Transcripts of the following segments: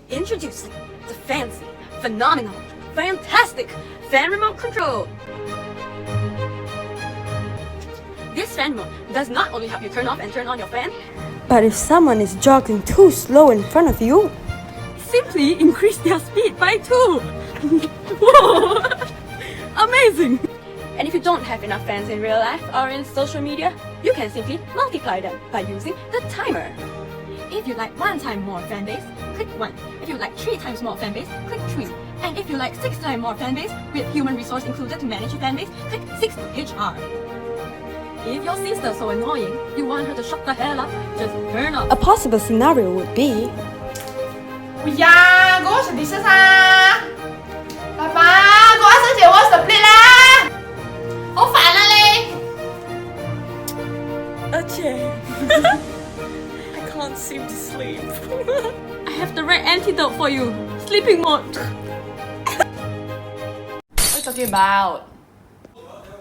Introducing the fancy, phenomenal, fantastic fan remote control. This fan remote does not only help you turn off and turn on your fan, But if someone is jogging too slow in front of you, simply increase their speed by 2. Whoa! Amazing! And if you don't have enough fans in real life or in social media, you can simply multiply them by using the timer. If you like 1 time more fan base, click 1. If you like 3 times more fan base, click 3. And if you like 6 times more fan base with human resource included to manage your fan base, click 6HR. If your sister's so annoying, you want her to shut the hell up, just turn off. a possible scenario would be 哎呀，给我手提车噻！爸爸，给我手借我手机啦！好烦啊你！ Okay. I can't seem to sleep. I have the right antidote for you. Sleeping mode. What are you talking about?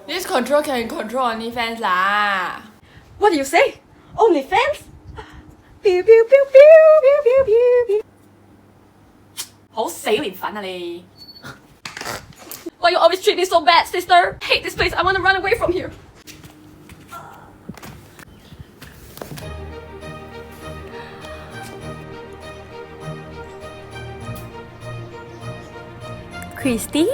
This control can control only fans 啦。 What do you say? Only fans? Pew pew pew pew pew pew pew pew. 好死你煩啊你！ Why you always treat me so bad, sister? Hate this place. I want to run away from here. Christy.